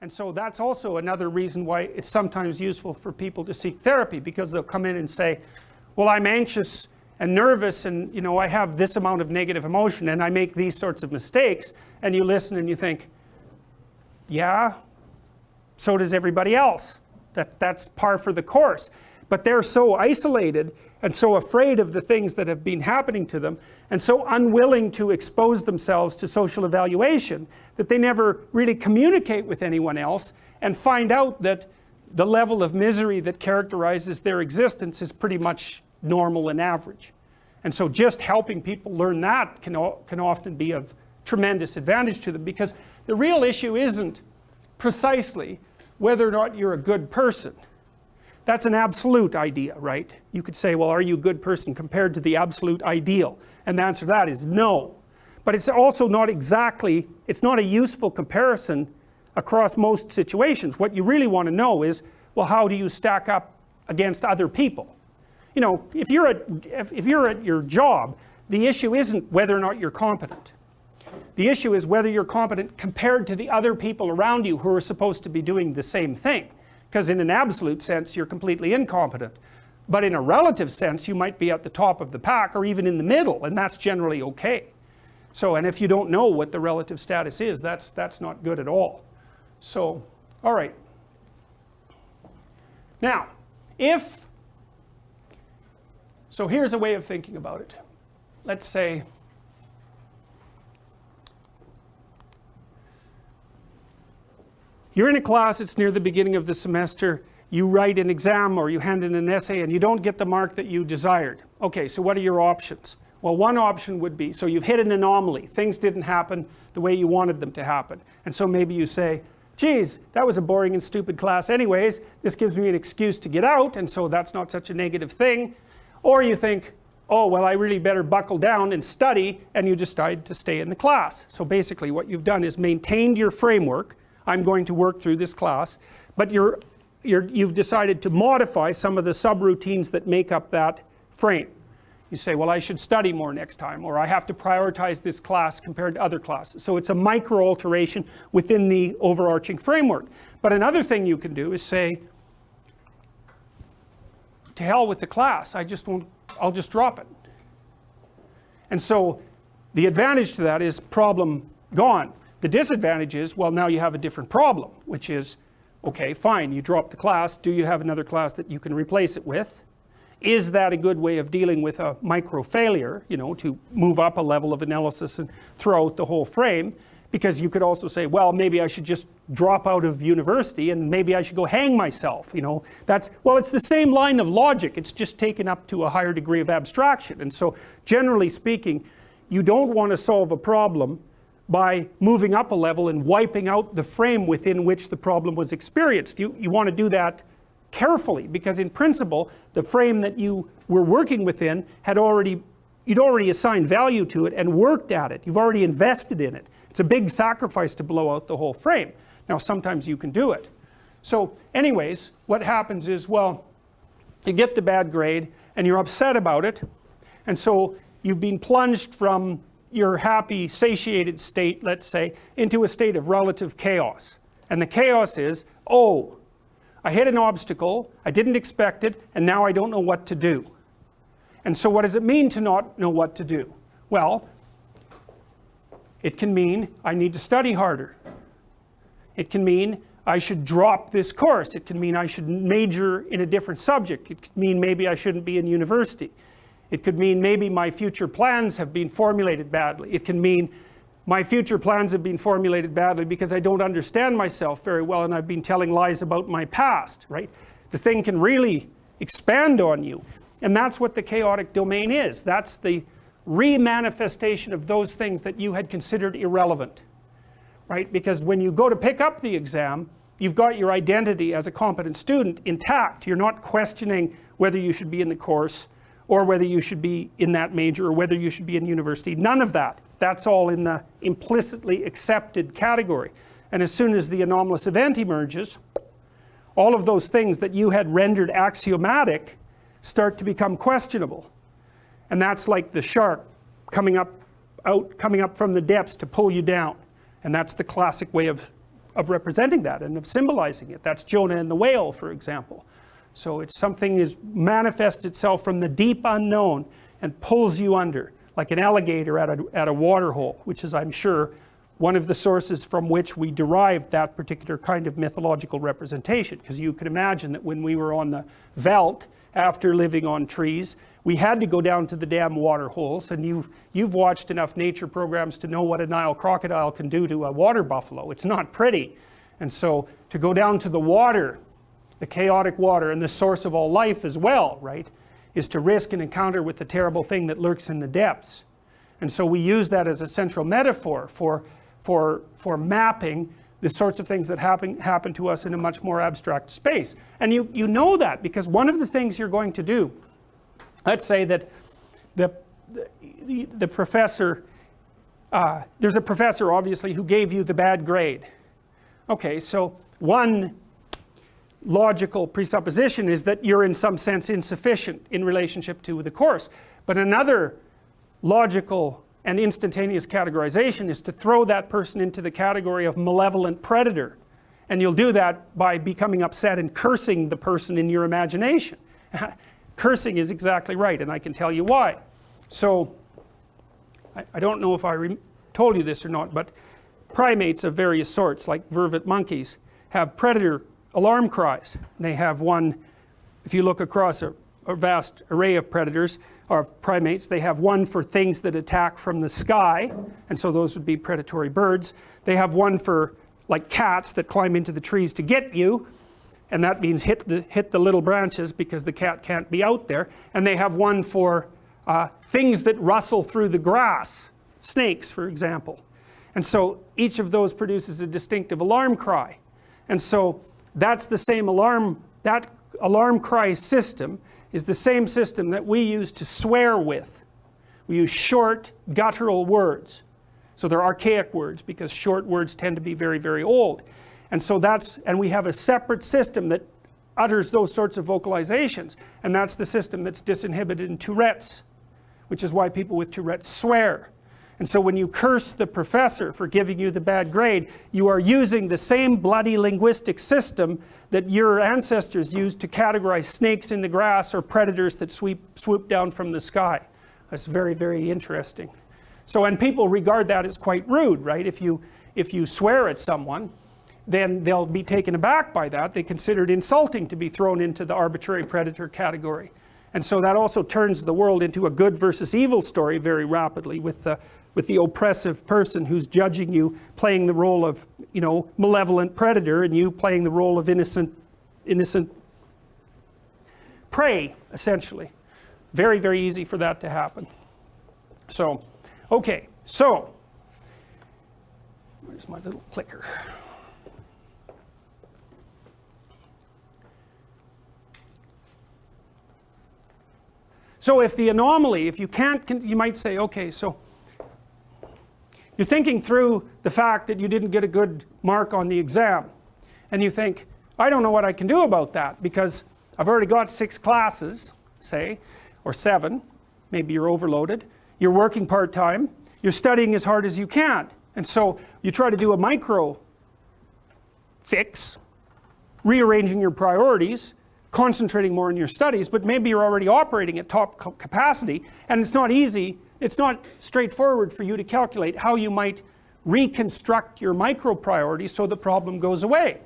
And so that's also another reason why it's sometimes useful for people to seek therapy, because they'll come in and say, well, I'm anxious and nervous, and I have this amount of negative emotion, and I make these sorts of mistakes. And you listen and you think, yeah, so does everybody else. That's par for the course. But they're so isolated and so afraid of the things that have been happening to them, and so unwilling to expose themselves to social evaluation, that they never really communicate with anyone else and find out that the level of misery that characterizes their existence is pretty much normal and average. And so just helping people learn that can often be of tremendous advantage to them, because the real issue isn't precisely whether or not you're a good person. That's an absolute idea, right? You could say, well, are you a good person compared to the absolute ideal? And the answer to that is no. But it's also not exactly, it's not a useful comparison across most situations. What you really want to know is, well, how do you stack up against other people? If you're at your job, the issue isn't whether or not you're competent. The issue is whether you're competent compared to the other people around you who are supposed to be doing the same thing. Because in an absolute sense, you're completely incompetent. But in a relative sense, you might be at the top of the pack or even in the middle, and that's generally okay. So, and if you don't know what the relative status is, that's not good at all. So, all right. Now, so here's a way of thinking about it. Let's say, you're in a class, it's near the beginning of the semester, you write an exam or you hand in an essay and you don't get the mark that you desired. Okay, so what are your options? Well, one option would be, so you've hit an anomaly. Things didn't happen the way you wanted them to happen. And so maybe you say, geez, that was a boring and stupid class anyways. This gives me an excuse to get out, and so that's not such a negative thing. Or you think, oh, well, I really better buckle down and study, and you decide to stay in the class. So basically what you've done is maintained your framework. I'm going to work through this class, but you've decided to modify some of the subroutines that make up that frame. You say, well, I should study more next time, or I have to prioritize this class compared to other classes. So it's a micro alteration within the overarching framework. But another thing you can do is say, to hell with the class, I'll just drop it. And so the advantage to that is problem gone. The disadvantage is, well, now you have a different problem, which is, okay, fine, you drop the class. Do you have another class that you can replace it with? Is that a good way of dealing with a micro failure, to move up a level of analysis and throw out the whole frame? Because you could also say, well, maybe I should just drop out of university and maybe I should go hang myself. Well, it's the same line of logic. It's just taken up to a higher degree of abstraction. And so generally speaking, you don't want to solve a problem by moving up a level and wiping out the frame within which the problem was experienced. You want to do that carefully, because in principle, the frame that you were working within you'd already assigned value to it and worked at it. You've already invested in it. It's a big sacrifice to blow out the whole frame. Now, sometimes you can do it. So anyways, what happens is, well, you get the bad grade and you're upset about it. And so you've been plunged from your happy, satiated state, let's say, into a state of relative chaos. And the chaos is, oh, I hit an obstacle, I didn't expect it, and now I don't know what to do. And so what does it mean to not know what to do? Well, it can mean I need to study harder. It can mean I should drop this course. It can mean I should major in a different subject. It could mean maybe I shouldn't be in university. It could mean maybe my future plans have been formulated badly. It can mean my future plans have been formulated badly because I don't understand myself very well and I've been telling lies about my past, right? The thing can really expand on you. And that's what the chaotic domain is. That's the remanifestation of those things that you had considered irrelevant, right? Because when you go to pick up the exam, you've got your identity as a competent student intact. You're not questioning whether you should be in the course or whether you should be in that major or whether you should be in university. None of that. That's all in the implicitly accepted category. And as soon as the anomalous event emerges, all of those things that you had rendered axiomatic start to become questionable. And that's like the shark coming up from the depths to pull you down. And that's the classic way of of representing that and of symbolizing it. That's Jonah and the whale, for example. So it's something that manifests itself from the deep unknown and pulls you under, like an alligator at a water hole, which is, I'm sure, one of the sources from which we derived that particular kind of mythological representation. Because you can imagine that when we were on the veldt, after living on trees, we had to go down to the damn water holes, and you've watched enough nature programs to know what a Nile crocodile can do to a water buffalo. It's not pretty. And so to go down to the water, the chaotic water, and the source of all life as well, right, is to risk an encounter with the terrible thing that lurks in the depths. And so we use that as a central metaphor for mapping the sorts of things that happen to us in a much more abstract space. And you know that because one of the things you're going to do, let's say that the professor, there's a professor obviously who gave you the bad grade. Okay, so one logical presupposition is that you're in some sense insufficient in relationship to the course. But another logical and instantaneous categorization is to throw that person into the category of malevolent predator. And you'll do that by becoming upset and cursing the person in your imagination. Cursing is exactly right, and I can tell you why. So, I don't know if I told you this or not, but primates of various sorts, like vervet monkeys, have predator alarm cries. They have one, if you look across a vast array of predators, or primates, they have one for things that attack from the sky, and so those would be predatory birds. They have one for, like, cats that climb into the trees to get you, and that means hit the little branches because the cat can't be out there. And they have one for things that rustle through the grass, snakes, for example. And so each of those produces a distinctive alarm cry. And so that's the same alarm, that alarm cry system is the same system that we use to swear with. We use short, guttural words. So they're archaic words because short words tend to be very, very old. And so and we have a separate system that utters those sorts of vocalizations. And that's the system that's disinhibited in Tourette's, which is why people with Tourette's swear. And so when you curse the professor for giving you the bad grade, you are using the same bloody linguistic system that your ancestors used to categorize snakes in the grass or predators that swoop down from the sky. That's very, very interesting. So, and people regard that as quite rude, right? If you swear at someone, then they'll be taken aback by that. They consider it insulting to be thrown into the arbitrary predator category. And so that also turns the world into a good versus evil story very rapidly with the oppressive person who's judging you, playing the role of, malevolent predator, and you playing the role of innocent prey, essentially. Very, very easy for that to happen. So, okay, so, where's my little clicker? So if the anomaly, if you can't, you might say, okay, so you're thinking through the fact that you didn't get a good mark on the exam. And you think, I don't know what I can do about that because I've already got 6 classes, say, or 7, maybe you're overloaded. You're working part-time. You're studying as hard as you can. And so you try to do a micro fix, rearranging your priorities, concentrating more on your studies, but maybe you're already operating at top capacity, and it's not easy, it's not straightforward for you to calculate how you might reconstruct your micro priorities so the problem goes away.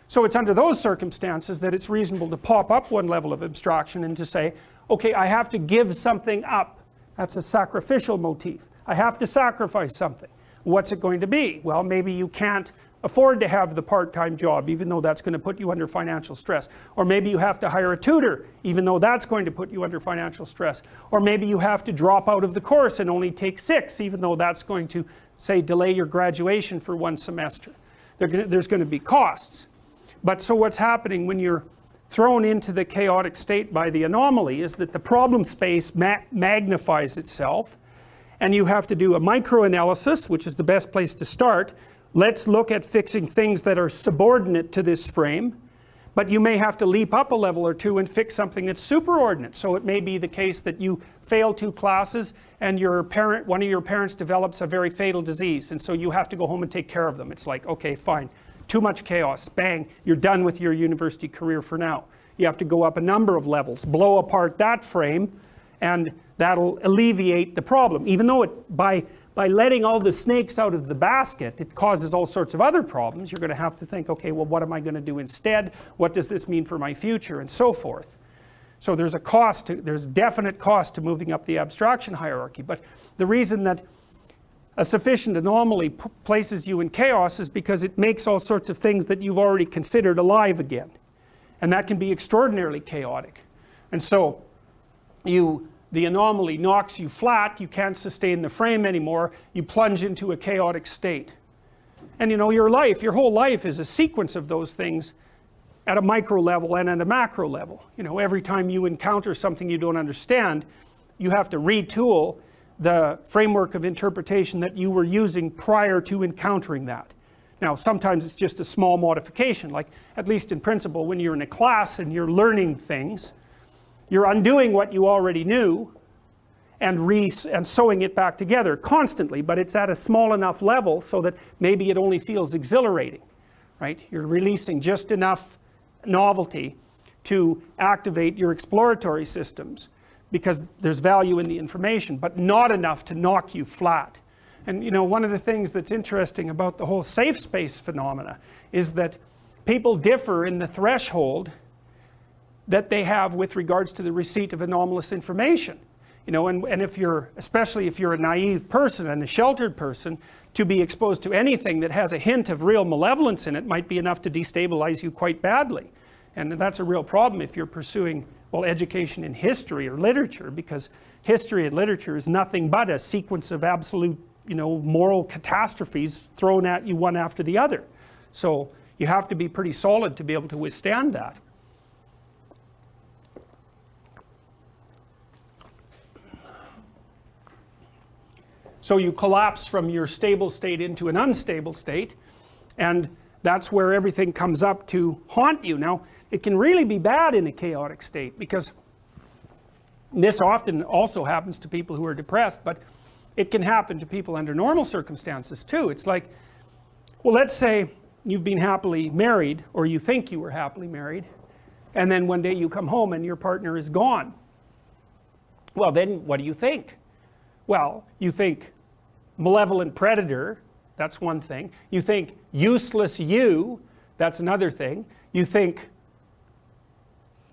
So it's under those circumstances that it's reasonable to pop up one level of abstraction and to say, okay, I have to give something up. That's a sacrificial motif. I have to sacrifice something. What's it going to be? Well, maybe you can't afford to have the part-time job, even though that's going to put you under financial stress. Or maybe you have to hire a tutor, even though that's going to put you under financial stress. Or maybe you have to drop out of the course and only take 6, even though that's going to, say, delay your graduation for 1 semester. There's going to be costs. But so what's happening when you're thrown into the chaotic state by the anomaly is that the problem space magnifies itself, and you have to do a microanalysis, which is the best place to start. Let's look at fixing things that are subordinate to this frame, but you may have to leap up a level or 2 and fix something that's superordinate. So it may be the case that you fail 2 classes and one of your parents develops a very fatal disease, and so you have to go home and take care of them. It's like, okay, fine, too much chaos, bang, you're done with your university career for now. You have to go up a number of levels, blow apart that frame, and that'll alleviate the problem. Even though by letting all the snakes out of the basket, it causes all sorts of other problems. You're going to have to think, okay, well, what am I going to do instead? What does this mean for my future? And so forth. So there's a cost, there's definite cost to moving up the abstraction hierarchy. But the reason that a sufficient anomaly places you in chaos is because it makes all sorts of things that you've already considered alive again. And that can be extraordinarily chaotic. And so the anomaly knocks you flat, you can't sustain the frame anymore, you plunge into a chaotic state. And you know, your whole life is a sequence of those things at a micro level and at a macro level. You know, every time you encounter something you don't understand, you have to retool the framework of interpretation that you were using prior to encountering that. Now, sometimes it's just a small modification, like at least in principle, when you're in a class and you're learning things, you're undoing what you already knew and sewing it back together constantly, but it's at a small enough level so that maybe it only feels exhilarating, right? You're releasing just enough novelty to activate your exploratory systems because there's value in the information, but not enough to knock you flat. And you know, one of the things that's interesting about the whole safe space phenomena is that people differ in the threshold that they have with regards to the receipt of anomalous information. You know, and if you're, especially if you're a naive person and a sheltered person, to be exposed to anything that has a hint of real malevolence in it might be enough to destabilize you quite badly. And that's a real problem if you're pursuing, well, education in history or literature, because history and literature is nothing but a sequence of absolute, you know, moral catastrophes thrown at you one after the other. So you have to be pretty solid to be able to withstand that. So you collapse from your stable state into an unstable state, and that's where everything comes up to haunt you. Now, it can really be bad in a chaotic state, because this often also happens to people who are depressed, but it can happen to people under normal circumstances too. It's like, well, let's say you've been happily married, or you think you were happily married, and then one day you come home and your partner is gone. Well, then what do you think? Well, you think malevolent predator, that's one thing. You think useless you, that's another thing. You think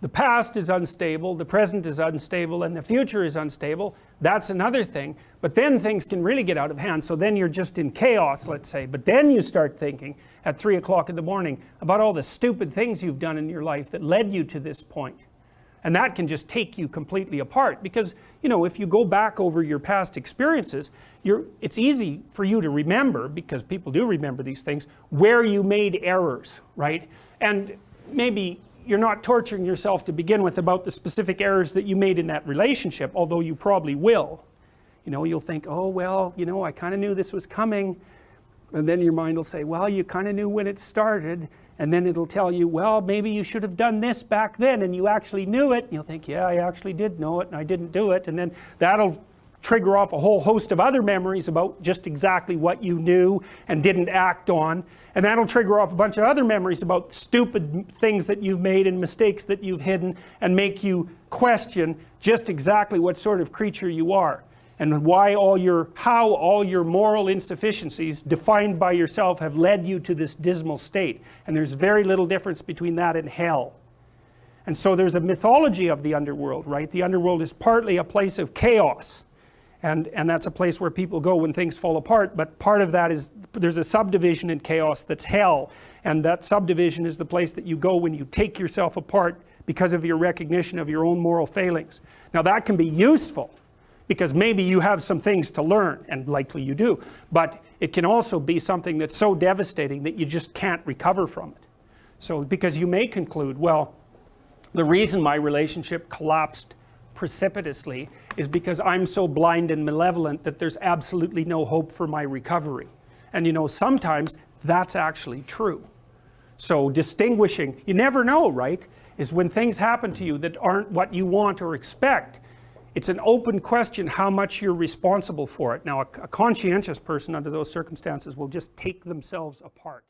the past is unstable, the present is unstable, and the future is unstable, that's another thing. But then things can really get out of hand, so then you're just in chaos, let's say. But then you start thinking at 3 o'clock in the morning about all the stupid things you've done in your life that led you to this point. And that can just take you completely apart, because, you know, if you go back over your past experiences, it's easy for you to remember, because people do remember these things, where you made errors, right? And maybe you're not torturing yourself to begin with about the specific errors that you made in that relationship, although you probably will. You know, you'll think, oh, well, you know, I kind of knew this was coming. And then your mind will say, well, you kind of knew when it started. And then it'll tell you, well, maybe you should have done this back then, and you actually knew it. And you'll think, yeah, I actually did know it, and I didn't do it. And then that'll trigger off a whole host of other memories about just exactly what you knew and didn't act on. And that'll trigger off a bunch of other memories about stupid things that you've made and mistakes that you've hidden, and make you question just exactly what sort of creature you are. And how all your moral insufficiencies defined by yourself have led you to this dismal state. And there's very little difference between that and hell. And so there's a mythology of the underworld, right? The underworld is partly a place of chaos. And that's a place where people go when things fall apart. But part of that is, there's a subdivision in chaos that's hell. And that subdivision is the place that you go when you take yourself apart because of your recognition of your own moral failings. Now that can be useful, because maybe you have some things to learn, and likely you do, but it can also be something that's so devastating that you just can't recover from it. So, because you may conclude, well, the reason my relationship collapsed precipitously is because I'm so blind and malevolent that there's absolutely no hope for my recovery. And you know, sometimes that's actually true. So distinguishing, you never know, right, is when things happen to you that aren't what you want or expect, it's an open question how much you're responsible for it. Now, a conscientious person under those circumstances will just take themselves apart.